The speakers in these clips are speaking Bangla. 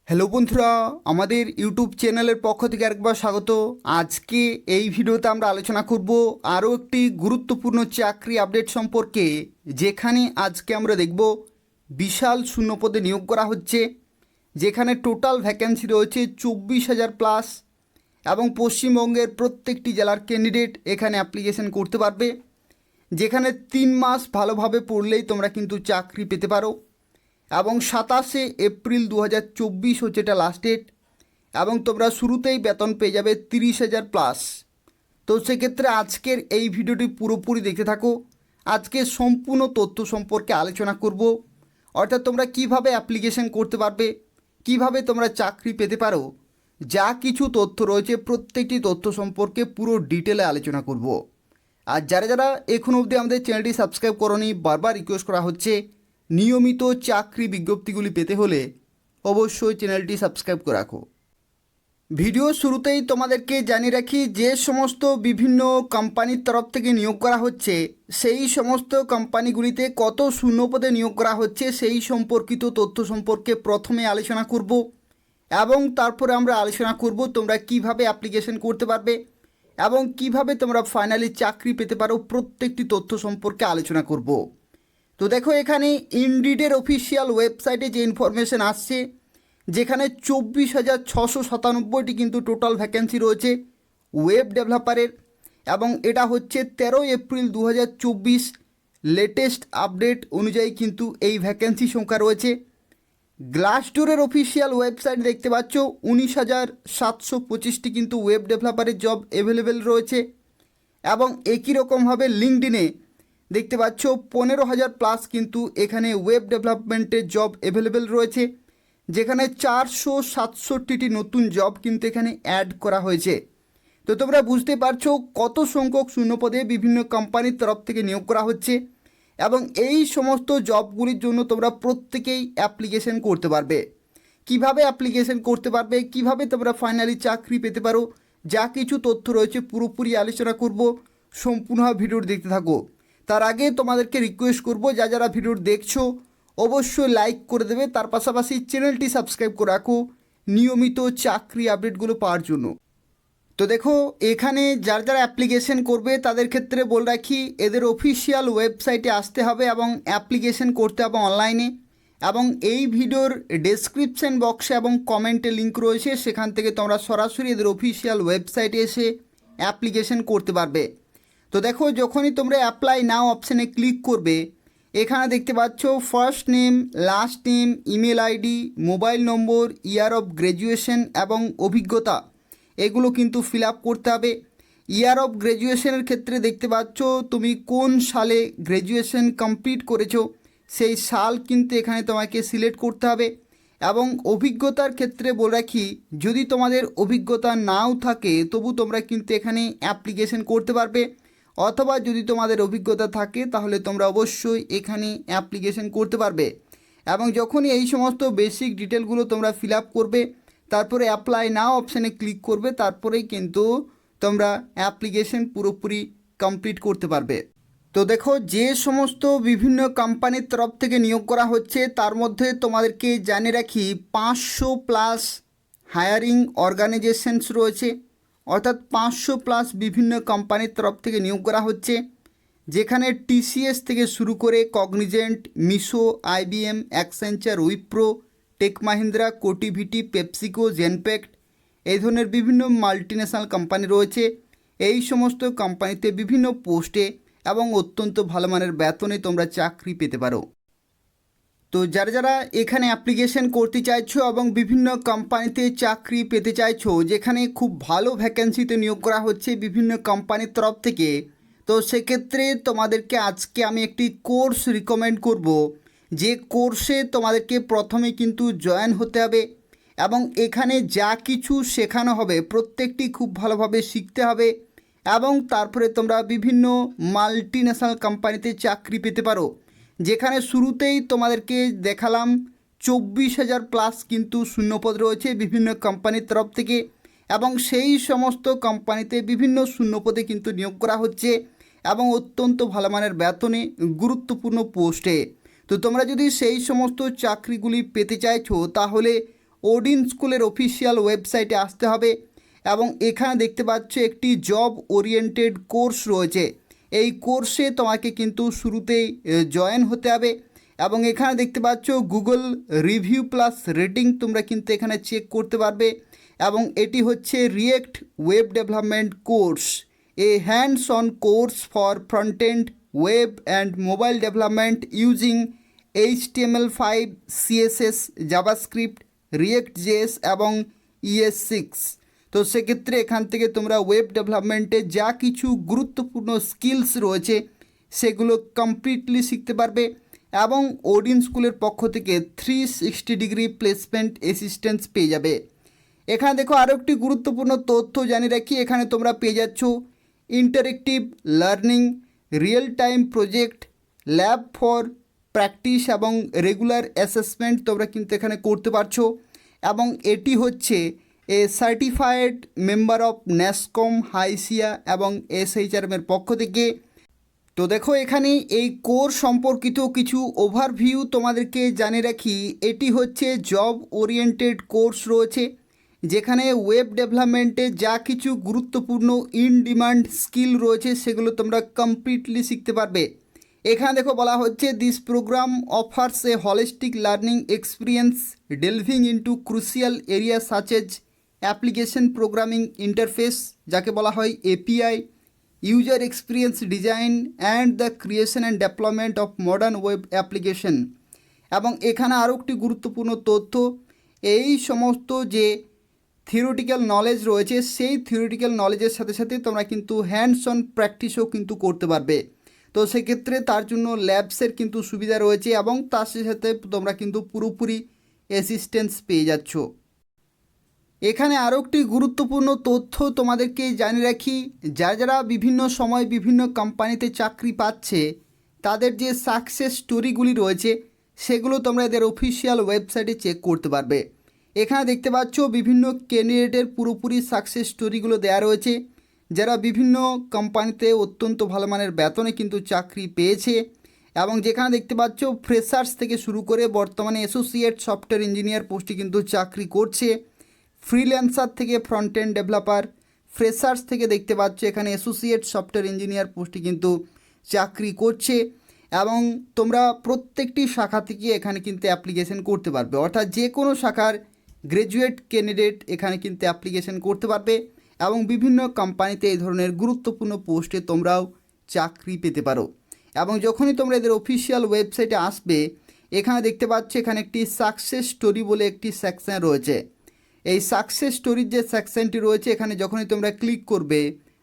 হ্যালো বন্ধুরা, আমাদের ইউটিউব চ্যানেলের পক্ষ থেকে আরেকবার স্বাগত। আজকে এই ভিডিওতে আমরা আলোচনা করব আরও একটি গুরুত্বপূর্ণ চাকরি আপডেট সম্পর্কে, যেখানে আজকে আমরা দেখব বিশাল শূন্যপদে নিয়োগ করা হচ্ছে, যেখানে টোটাল ভ্যাকেন্সি রয়েছে 24,000 প্লাস এবং পশ্চিমবঙ্গের প্রত্যেকটি জেলার ক্যান্ডিডেট এখানে অ্যাপ্লিকেশন করতে পারবে। যেখানে 3 মাস ভালোভাবে পড়লেই তোমরা কিন্তু চাকরি পেতে পারো এবং 27শে এপ্রিল 2024 হচ্ছে এটা লাস্ট ডেট এবং তোমরা শুরুতেই বেতন পেয়ে যাবে 30,000 প্লাস। তো সেক্ষেত্রে আজকের এই ভিডিওটি পুরোপুরি দেখতে থাকো। আজকে সম্পূর্ণ তথ্য সম্পর্কে আলোচনা করব, অর্থাৎ তোমরা কিভাবে অ্যাপ্লিকেশন করতে পারবে, কিভাবে তোমরা চাকরি পেতে পারো, যা কিছু তথ্য রয়েছে প্রত্যেকটি তথ্য সম্পর্কে পুরো ডিটেলে আলোচনা করব। আর যারা যারা এখন অবধি আমাদের চ্যানেলটি সাবস্ক্রাইব করোনি, বারবার রিকোয়েস্ট করা হচ্ছে, নিয়মিত চাকরি বিজ্ঞপ্তিগুলি পেতে হলে অবশ্যই চ্যানেলটি সাবস্ক্রাইব করে রাখো। ভিডিও শুরুতেই তোমাদেরকে জানিয়ে রাখি, যে সমস্ত বিভিন্ন কোম্পানির তরফ থেকে নিয়োগ করা হচ্ছে সেই সমস্ত কোম্পানিগুলিতে কত শূন্যপদে নিয়োগ করা হচ্ছে সেই সম্পর্কিত তথ্য সম্পর্কে প্রথমে আলোচনা করব এবং তারপরে আমরা আলোচনা করব তোমরা কিভাবে অ্যাপ্লিকেশন করতে পারবে এবং কিভাবে তোমরা ফাইনালি চাকরি পেতে পারো, প্রত্যেকটি তথ্য সম্পর্কে আলোচনা করব। তো দেখো, এখানে ইনডিডের অফিসিয়াল ওয়েবসাইটে যে ইনফরমেশন আসছে, যেখানে 24,697টি কিন্তু টোটাল ভ্যাকেন্সি রয়েছে ওয়েব ডেভেলপারের, এবং এটা হচ্ছে 13 এপ্রিল 2024 লেটেস্ট আপডেট অনুযায়ী কিন্তু এই ভ্যাকেন্সি সংখ্যা রয়েছে। গ্লাসডোরের অফিসিয়াল ওয়েবসাইট দেখতে পাচ্ছ 19,725টি কিন্তু ওয়েব ডেভেলপারের জব অ্যাভেলেবেল রয়েছে, এবং একই রকমভাবে লিঙ্কডইনে দেখতে পাচ্ছ 15,000 প্লাস কিন্তু এখানে ওয়েব ডেভেলপমেন্টের জব অ্যাভেলেবেল রয়েছে, যেখানে 467টি নতুন জব কিন্তু এখানে অ্যাড করা হয়েছে। তো তোমরা বুঝতে পারছো কত সংখ্যক শূন্যপদে বিভিন্ন কোম্পানির তরফ থেকে নিয়োগ করা হচ্ছে, এবং এই সমস্ত জবগুলির জন্য তোমরা প্রত্যেকেই অ্যাপ্লিকেশন করতে পারবে। কিভাবে অ্যাপ্লিকেশন করতে পারবে, কিভাবে তোমরা ফাইনালি চাকরি পেতে পারো, যা কিছু তথ্য রয়েছে পুরোপুরি আলোচনা করব। সম্পূর্ণ ভিডিওটি দেখতে থাকো। তার আগে তোমাদেরকে রিকোয়েস্ট করব, যারা ভিডিওটি দেখছো অবশ্যই লাইক করে দেবে, তার পাশাপাশি চ্যানেলটি সাবস্ক্রাইব করে রাখো নিয়মিত চাকরি আপডেটগুলো পাওয়ার জন্য। তো দেখো, এখানে যারা অ্যাপ্লিকেশন করবে তাদের ক্ষেত্রে বলে রাখি, এদের অফিসিয়াল ওয়েবসাইটে আসতে হবে এবং অ্যাপ্লিকেশন করতে হবে অনলাইনে, এবং এই ভিডিওর ডেসক্রিপশন বক্সে এবং কমেন্টে লিঙ্ক রয়েছে, সেখান থেকে তোমরা সরাসরি এদের অফিসিয়াল ওয়েবসাইটে এসে অ্যাপ্লিকেশন করতে পারবে। তো দেখো, যখনই তোমরা অ্যাপ্লাই নাও অপশানে ক্লিক করবে, এখানে দেখতে পাচ্ছ first name, last name, email ID, mobile number, year of graduation এবং অভিজ্ঞতা, এগুলো কিন্তু ফিল আপ করতে হবে। ইয়ার অফ গ্র্যাজুয়েশনের ক্ষেত্রে দেখতে পাচ্ছ তুমি কোন সালে গ্র্যাজুয়েশন কমপ্লিট করেছো সেই সাল কিন্তু এখানে তোমাকে সিলেক্ট করতে হবে, এবং অভিজ্ঞতার ক্ষেত্রে বলে রাখি, যদি তোমাদের অভিজ্ঞতা নাও থাকে তবু তোমরা কিন্তু এখানে অ্যাপ্লিকেশন করতে পারবে, অথবা যদি তোমাদের অভিজ্ঞতা থাকে তাহলে তোমরা অবশ্যই এখানে অ্যাপ্লিকেশন করতে পারবে। এবং যখনই এই সমস্ত বেসিক ডিটেলগুলো তোমরা ফিল আপ করবে, তারপরে অ্যাপ্লাই নাও অপশানে ক্লিক করবে, তারপরেই কিন্তু তোমরা অ্যাপ্লিকেশন পুরোপুরি কমপ্লিট করতে পারবে। তো দেখো, যে সমস্ত বিভিন্ন কোম্পানির তরফ থেকে নিয়োগ করা হচ্ছে তার মধ্যে তোমাদেরকে জানিয়ে রাখি 500 প্লাস হায়ারিং অর্গানাইজেশনস রয়েছে, অর্থাৎ 500 প্লাস বিভিন্ন কোম্পানির তরফ থেকে নিয়োগ করা হচ্ছে, যেখানে টিসিএস থেকে শুরু করে Cognizant, Meesho, IBM, Accenture, Wipro, Tech Mahindra, Cotiviti, PepsiCo, Genpact, এই ধরনের বিভিন্ন মাল্টিন্যাশনাল কোম্পানি রয়েছে। এই সমস্ত কোম্পানিতে বিভিন্ন পোস্টে এবং অত্যন্ত ভালো মানের বেতনে তোমরা চাকরি পেতে পারো। তো যারা এখানে অ্যাপ্লিকেশন করতে চাইছো এবং বিভিন্ন কোম্পানিতে চাকরি পেতে চাইছো, যেখানে খুব ভালো ভ্যাকেন্সিতে নিয়োগ করা হচ্ছে বিভিন্ন কোম্পানির তরফ থেকে, তো সেক্ষেত্রে তোমাদেরকে আজকে আমি একটি কোর্স রিকমেন্ড করব, যে কোর্সে তোমাদেরকে প্রথমে কিন্তু জয়েন হতে হবে, এবং এখানে যা কিছু শেখানো হবে প্রত্যেকটি খুব ভালোভাবে শিখতে হবে, এবং তারপরে তোমরা বিভিন্ন মাল্টিন্যাশনাল কোম্পানিতে চাকরি পেতে পারো। যেখানে শুরুতেই তোমাদেরকে দেখালাম 24,000 প্লাস কিন্তু শূন্যপদ রয়েছে বিভিন্ন কোম্পানির তরফ থেকে, এবং সেই সমস্ত কোম্পানিতে বিভিন্ন শূন্যপদে কিন্তু নিয়োগ করা হচ্ছে এবং অত্যন্ত ভালো মানের বেতনে গুরুত্বপূর্ণ পোস্টে। তো তোমরা যদি সেই সমস্ত চাকরিগুলি পেতে চাইছো তাহলে ওডিন স্কুলের অফিসিয়াল ওয়েবসাইটে আসতে হবে এবং এখানে দেখতে পাচ্ছ একটি জব ওরিয়েন্টেড কোর্স রয়েছে। এই কোর্সে তোমাকে কিন্তু শুরুতেই জয়েন হতে হবে এবং এখানে দেখতে পাচ্ছ গুগল রিভিউ প্লাস রেটিং তোমরা কিন্তু এখানে চেক করতে পারবে এবং এটি হচ্ছে react web development course, A hands on course for front end web and mobile development using HTML5, CSS, JavaScript, React.js এবং ES6। তো সেক্ষেত্রে এখান থেকে তোমরা ওয়েব ডেভেলপমেন্টে যা কিছু গুরুত্বপূর্ণ স্কিলস রয়েছে সেগুলো কমপ্লিটলি শিখতে পারবে এবং ওডিন স্কুলের পক্ষ থেকে 360 ডিগ্রি প্লেসমেন্ট অ্যাসিস্ট্যান্স পেয়ে যাবে। এখানে দেখো আরও একটি গুরুত্বপূর্ণ তথ্য জানিয়ে রাখি, এখানে তোমরা পেয়ে যাচ্ছ interactive learning, real time project, lab for practice এবং রেগুলার অ্যাসেসমেন্ট তোমরা কিন্তু এখানে করতে পারছো এবং এটি হচ্ছে সার্টিফাইড মেম্বার অফ ন্যাসকম, হাইসিয়া এবং SHRM-এর পক্ষ থেকে। তো দেখো এখানে এই কোর্স সম্পর্কিত কিছু ওভারভিউ তোমাদেরকে জানিয়ে রাখি। এটি হচ্ছে জব ওরিয়েন্টেড কোর্স রয়েছে যেখানে ওয়েব ডেভেলপমেন্টে যা কিছু গুরুত্বপূর্ণ ইন ডিমান্ড স্কিল রয়েছে সেগুলো তোমরা কমপ্লিটলি শিখতে পারবে। এখানে দেখো বলা হচ্ছে this program offers a holistic learning experience delving into crucial area such as application programming interface, যাকে বলা হয় API, user experience design and the creation and development of modern web application. এবং এখানে আরও একটি গুরুত্বপূর্ণ তথ্য, এই সমস্ত যে থিওরিটিক্যাল নলেজ রয়েছে সেই থিওরিটিক্যাল নলেজের সাথে সাথে তোমরা কিন্তু হ্যান্ডস অন প্র্যাকটিসও কিন্তু করতে পারবে। তো সেক্ষেত্রে তার জন্য ল্যাবসের কিন্তু সুবিধা রয়েছে এবং তার সাথে তোমরা কিন্তু পুরোপুরি অ্যাসিস্ট্যান্স পেয়ে যাচ্ছ। এখানে আরও একটি গুরুত্বপূর্ণ তথ্য তোমাদেরকে জানিয়ে রাখি, যারা বিভিন্ন সময় বিভিন্ন কোম্পানিতে চাকরি পাচ্ছে তাদের যে সাকসেস স্টোরিগুলি রয়েছে সেগুলো তোমরা এদের অফিসিয়াল ওয়েবসাইটে চেক করতে পারবে। এখানে দেখতে পাচ্ছ বিভিন্ন ক্যান্ডিডেটের পুরোপুরি সাকসেস স্টোরিগুলো দেওয়া রয়েছে, যারা বিভিন্ন কোম্পানিতে অত্যন্ত ভালো মানের বেতনে কিন্তু চাকরি পেয়েছে এবং যেখানে দেখতে পাচ্ছ ফ্রেশার্স থেকে শুরু করে বর্তমানে অ্যাসোসিয়েট সফটওয়্যার ইঞ্জিনিয়ার পোস্টে কিন্তু চাকরি করছে, ফ্রিল্যান্সার থেকে ফ্রন্ট এন্ড ডেভেলপার, ফ্রেশার্স থেকে দেখতে পাচ্ছ এখানে অ্যাসোসিয়েট সফটওয়্যার ইঞ্জিনিয়ার পোস্টে কিন্তু চাকরি করছে এবং তোমরা প্রত্যেকটি শাখা থেকে এখানে কিন্তু অ্যাপ্লিকেশন করতে পারবে, অর্থাৎ যে কোনো শাখার গ্র্যাজুয়েট ক্যান্ডিডেট এখানে কিন্তু অ্যাপ্লিকেশন করতে পারবে এবং বিভিন্ন কোম্পানিতে এই ধরনের গুরুত্বপূর্ণ পোস্টে তোমরাও চাকরি পেতে পারো। এবং যখনই তোমরা এদের অফিসিয়াল ওয়েবসাইটে আসবে এখানে দেখতে পাচ্ছ এখানে একটি সাকসেস স্টোরি বলে একটি সেকশন রয়েছে। এই সাকসেস স্টোরির যে সেকশনটি রয়েছে এখানে যখনই তোমরা ক্লিক করবে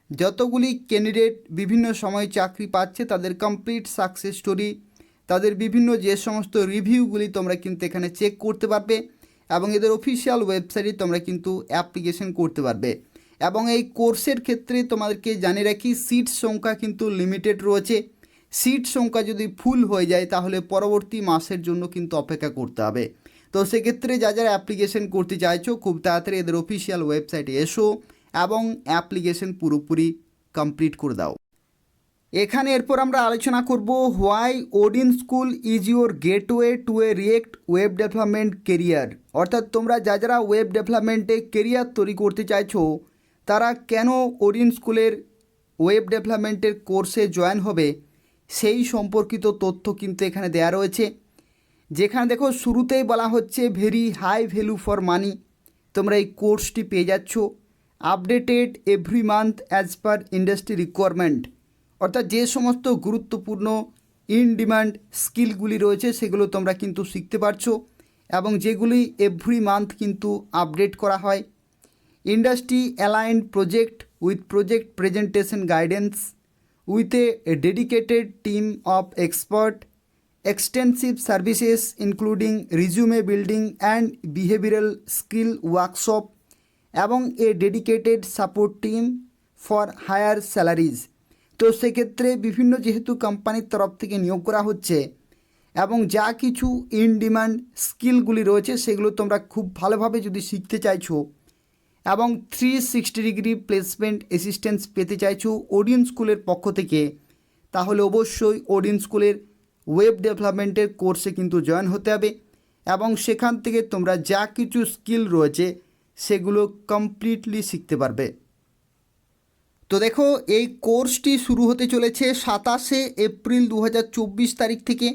যতগুলি ক্যান্ডিডেট বিভিন্ন সময় চাকরি পাচ্ছে তাদের কমপ্লিট সাকসেস স্টোরি, তাদের বিভিন্ন যে সমস্ত রিভিউগুলি তোমরা কিন্তু এখানে চেক করতে পারবে এবং এদের অফিসিয়াল ওয়েবসাইটে তোমরা কিন্তু অ্যাপ্লিকেশন করতে পারবে। এবং এই কোর্সের ক্ষেত্রে তোমাদেরকে জানিয়ে রাখি সিট সংখ্যা কিন্তু লিমিটেড রয়েছে, সিট সংখ্যা যদি ফুল হয়ে যায় তাহলে পরবর্তী মাসের জন্য কিন্তু অপেক্ষা করতে হবে। তো সেক্ষেত্রে যারা অ্যাপ্লিকেশন করতে চাইছো খুব তাড়াতাড়ি এদের অফিসিয়াল ওয়েবসাইটে এসো এবং অ্যাপ্লিকেশন পুরোপুরি কমপ্লিট করে দাও। এখানে এরপর আমরা আলোচনা করব why Odin school is your gateway to A react web development career, অর্থাৎ তোমরা যারা ওয়েব ডেভেলপমেন্টে কেরিয়ার তৈরি করতে চাইছো তারা কেন ওডিন স্কুলের ওয়েব ডেভেলপমেন্টের কোর্সে জয়েন হবে সেই সম্পর্কিত তথ্য কিন্তু এখানে দেওয়া রয়েছে। যেখানে দেখো শুরুতেই বলা হচ্ছে very high value for money, তোমরা এই কোর্সটি পেয়ে যাচ্ছ updated every month as per industry requirement, অর্থাৎ যে সমস্ত গুরুত্বপূর্ণ ইন ডিমান্ড স্কিলগুলি রয়েছে সেগুলো তোমরা কিন্তু শিখতে পারছো এবং যেগুলি এভরি মান্থ কিন্তু আপডেট করা হয়। Industry aligned project with project presentation guidance with a dedicated team of expert, extensive services including resume building and behavioral skill workshop এবং a dedicated support team for higher salaries. তো সেক্ষেত্রে বিভিন্ন যেহেতু কোম্পানির তরফ থেকে নিয়োগ করা হচ্ছে এবং যা কিছু ইন ডিমান্ড স্কিলগুলি রয়েছে সেগুলো তোমরা খুব ভালোভাবে যদি শিখতে চাইছো এবং 360 ডিগ্রি প্লেসমেন্ট অ্যাসিস্ট্যান্স পেতে চাইছো ওডিন স্কুলের পক্ষ থেকে, তাহলে অবশ্যই ওডিন স্কুলের ওয়েব ডেভেলপমেন্টের কোর্সে কিন্তু জয়েন হতে হবে এবং সেখান থেকে তোমরা যা কিছু স্কিল রয়েছে সেগুলো কমপ্লিটলি শিখতে পারবে। তো দেখো, এই কোর্সটি শুরু হতে চলেছে 27শে এপ্রিল 2024 তারিখ থেকে।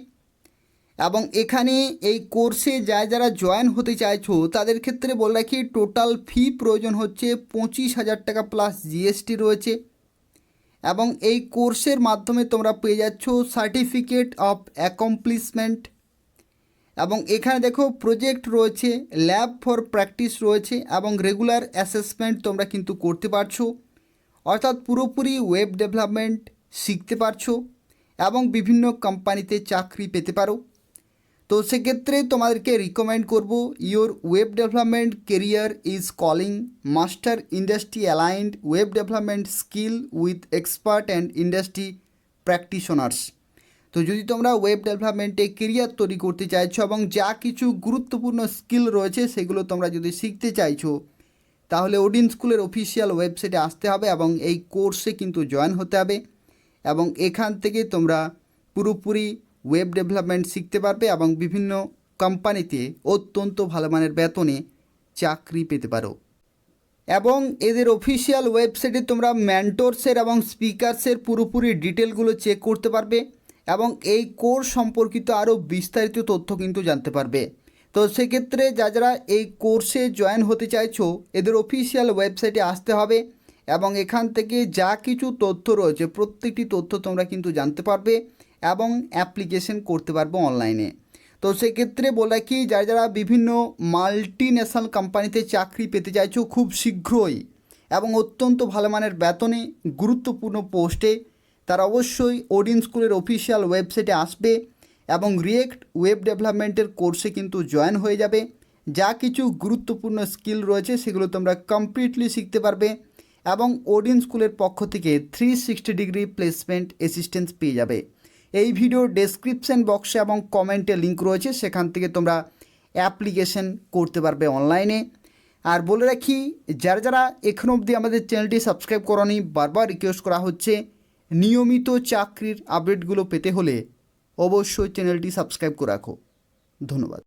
এবং এখানে এই কোর্সে যারা জয়েন হতে চাইছো তাদের ক্ষেত্রে বলে রাখি, টোটাল ফি প্রয়োজন হচ্ছে 25,000 টাকা প্লাস জিএসটি রয়েছে। এবং এই কোর্সের মাধ্যমে তোমরা পেয়ে যাচ্ছ সার্টিফিকেট অফ অ্যাকমপ্লিশমেন্ট। এবং এখানে দেখো প্রজেক্ট রয়েছে, ল্যাব ফর প্র্যাকটিস রয়েছে এবং রেগুলার অ্যাসেসমেন্ট তোমরা কিন্তু করতে পারছো। অর্থাৎ পুরোপুরি ওয়েব ডেভেলপমেন্ট শিখতে পারছো এবং বিভিন্ন কোম্পানিতে চাকরি পেতে পারো। তো সেক্ষেত্রে তোমাদেরকে রিকমেন্ড করব, your web development career is calling, master industry aligned web development skill with expert and industry practitioners. তো যদি তোমরা ওয়েব ডেভেলপমেন্টে কেরিয়ার তৈরি করতে চাইছো এবং যা কিছু গুরুত্বপূর্ণ স্কিল রয়েছে সেগুলো তোমরা যদি শিখতে চাইছো, তাহলে ওডিন স্কুলের অফিসিয়াল ওয়েবসাইটে আসতে হবে এবং এই কোর্সে কিন্তু জয়েন হতে হবে। এবং এখান থেকে তোমরা পুরোপুরি ওয়েব ডেভেলপমেন্ট শিখতে পারবে এবং বিভিন্ন কোম্পানিতে অত্যন্ত ভালো মানের বেতনে চাকরি পেতে পারো। এবং এদের অফিসিয়াল ওয়েবসাইটে তোমরা মেন্টরসের এবং স্পিকারসের পুরোপুরি ডিটেলগুলো চেক করতে পারবে এবং এই কোর্স সম্পর্কিত আরও বিস্তারিত তথ্য কিন্তু জানতে পারবে। তো সেক্ষেত্রে যারা এই কোর্সে জয়েন হতে চাইছো, এদের অফিসিয়াল ওয়েবসাইটে আসতে হবে এবং এখান থেকে যা কিছু তথ্য রয়েছে প্রত্যেকটি তথ্য তোমরা কিন্তু জানতে পারবে এবং অ্যাপ্লিকেশন করতে পারবে অনলাইনে। তো সেক্ষেত্রে বলে কি, যারা বিভিন্ন মাল্টি ন্যাশনাল কোম্পানিতে চাকরি পেতে চাইছো খুব শীঘ্রই এবং অত্যন্ত ভালো মানের বেতনে গুরুত্বপূর্ণ পোস্টে, তারা অবশ্যই ওডিন স্কুলের অফিসিয়াল ওয়েবসাইটে আসবে এবং রিয়েক্ট ওয়েব ডেভেলপমেন্টের কোর্সে কিন্তু জয়েন হয়ে যাবে। যা কিছু গুরুত্বপূর্ণ স্কিল রয়েছে সেগুলো তোমরা কমপ্লিটলি শিখতে পারবে এবং ওডিন স্কুলের পক্ষ থেকে 360 ডিগ্রি প্লেসমেন্ট অ্যাসিস্ট্যান্স পেয়ে যাবে। এই ভিডিও ডেসক্রিপশন বক্সে এবং কমেন্টে লিঙ্ক রয়েছে, সেখান থেকে তোমরা অ্যাপ্লিকেশন করতে পারবে অনলাইনে। আর বলে রাখি, যারা এখনও অবধি আমাদের চ্যানেলটি সাবস্ক্রাইব করোনি, বারবার রিকোয়েস্ট করা হচ্ছে, নিয়মিত চাকরির আপডেটগুলো পেতে হলে অবশ্যই চ্যানেলটি সাবস্ক্রাইব করে রাখো। ধন্যবাদ।